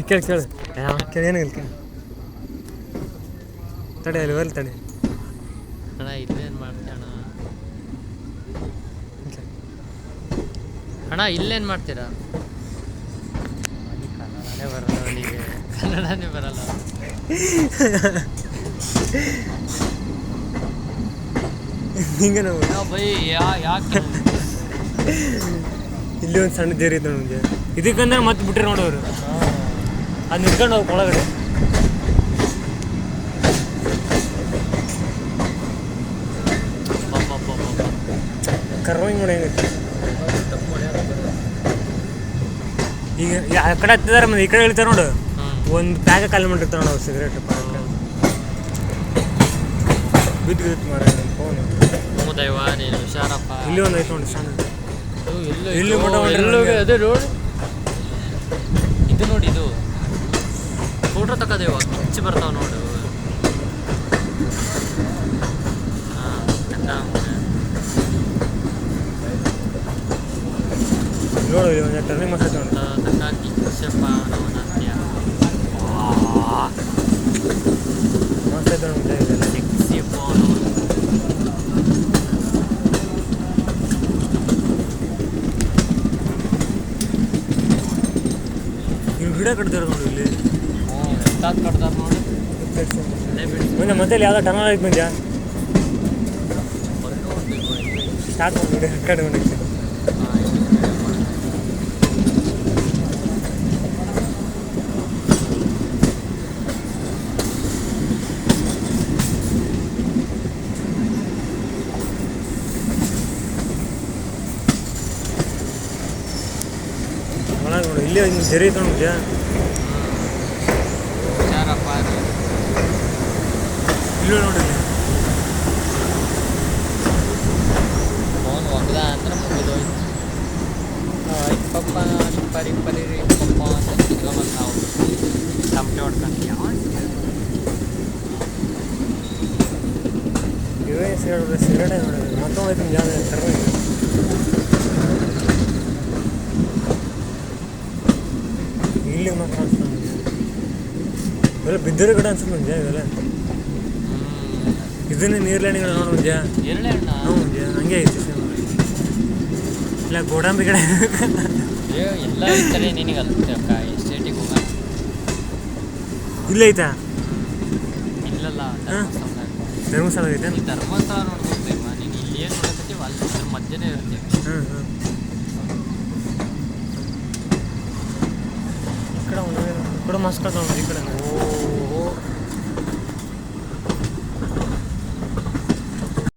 ಕೇಳಿ ಕೇಳಿ ಏನಿಲ್ಲ ಕೇಳಿ ತಡೆ ಅಲ್ಲಿ ಬರಲಿ ತಡೆ ಅಣ್ಣ ಇಲ್ಲೇನು ಮಾಡ್ತೀಯಣ್ಣ ಅಣ್ಣ ಇಲ್ಲೇನು ಮಾಡ್ತೀರಾ ಕನ್ನಡನೇ ಬರಲ್ಲ ಅವನಿಗೆ ಕನ್ನಡನೇ ಬರಲ್ಲ ಹಿಂಗೆ ನಾವು ಬೈ ಯಾಕೆ ಇಲ್ಲಿ ಒಂದು ಸಣ್ಣ ದೇರಿ ಇತ್ತು ನಮಗೆ ಇದಕ್ಕಂದ್ರೆ ಮತ್ತೆ ಬಿಟ್ರೆ ನೋಡೋರು ಅದು ನಿಂತ್ಕೊಂಡು ಹೋಗಿ ಒಳಗಡೆ ಕರ್ವಂಗೆ ನೋಡಿ ಹೆಂಗೈತಿ ಈಗ ಆ ಕಡೆ ಹತ್ತಿದಾರೆ ಮತ್ತೆ ಈ ಕಡೆ ಹೇಳ್ತಾರೆ ನೋಡು ಒಂದು ಪ್ಯಾಕ ಖಾಲಿ ಮಾಡಿರ್ತಾರೆ ನೋಡು ಸಿಗರೇಟ್ ಬಿದ್ದು ಮಾರ ಫೋನ್ ದೈವ ನೀನು ಹುಷಾರಪ್ಪ ಇಲ್ಲಿ ಒಂದು ಐತೆ ನೋಡಿ ಸಣ್ಣ ಇಲ್ಲಿ ಅದೇ ನೋಡಿ ಇದು ನೋಡಿ ಇದು ಫೋಟೋ ತಗೋದೇವ ಕಿಚ್ಚು ಬರ್ತಾವ ನೋಡು ನೋಡಿ ಒಂದು ಟರ್ನಿಂಗ್ ಮಾಡ್ಸೈತೆ ನೋಡಿ ತಕ್ಕಾಕಿ ಕಿಚ್ಚಪ್ಪ ನಾವು ನಾಟ್ಯ ಮಾಡ್ಸೈತೆ ನೋಡಿ ಸಿಕ್ಸಿಪ್ಪ ಗಿಡ ಕಟ್ತಾರೆ ನೋಡಿ ಇಲ್ಲಿ ಕಟ್ತಾರೆ ನೋಡಿ ಮುಂದೆ ಮತ್ತೆ ಯಾವ್ದೋ ಟನಲ್ ಐತೆ ಬಂದ್ಯಾ ಸ್ಟಾರ್ಟ್ ಮಾಡಿ ಕಡೆ ಮಾಡಿ ನೋಡಿ ಇಲ್ಲೇ ಜರಿ ಐತೆ ನೋಡಿದ್ಯಾ ಇಲ್ಲ ನೋಡಿ ಫೋನ್ ಒಗ್ದ ಅಂದ್ರೆ ಮುಗಿದೋಯ್ತು ಇಪ್ಪಪ್ಪ ಇಪ್ಪರಿ ಇಪ್ಪಪ್ಪ ಅಂತ ಕಿತ್ಕೊಂಬಂದು ನಾವು ತಮಟೆ ಹೊಡ್ಕೊಂಡು ಇವೇ ಸಿಗರೇಟೇ ನೋಡಿದ್ರೆ ಮತ್ತೊಂದು ಐತೆ ಜಾಗ ತರಬೇಕು ಇಲ್ಲಿ ಮಾತ್ರ ಅನ್ಸ್ತಾನೆ ಇವೆಲ್ಲ ಬಿದ್ದಿರೋ ಗಿಡ ಅನ್ಸುತ್ತೆ ಮುಂಜೆ ಇವೆಲ್ಲ ಇದನ್ನೇ ನೀರ್ಲೆಣ್ಣೆ ಗಿಡ ನೋಡು ಮುಂಜೆ ಹ್ಞೂ ಮುಂಜೆ ಹಂಗೆ ಐತಿ ಇಲ್ಲ ಗೋಡಂಬಿ ಗಿಡ ಎಲ್ಲ ಇರ್ತಾರೆ ನಿನಗೆ ಅಕ್ಕ ಎಸ್ಟೇಟಿಗೆ ಹೋಗ ಇಲ್ಲ ಐತಾ ಇಲ್ಲಲ್ಲ ಧರ್ಮಸ್ಥಳ ಐತೆ ನೀನು ಧರ್ಮಸ್ಥಳ ನೋಡ್ಬೋದೇವ ನೀನು ಇಲ್ಲಿ ಏನು ನೋಡಕತ್ತೀವಿ ಅಲ್ಲಿ ಅದ್ರ ಮಧ್ಯನೇ ಇರುತ್ತೆ ಈ ಕಡೆ ಮಸ್ತ್ ಈ ಕಡೆ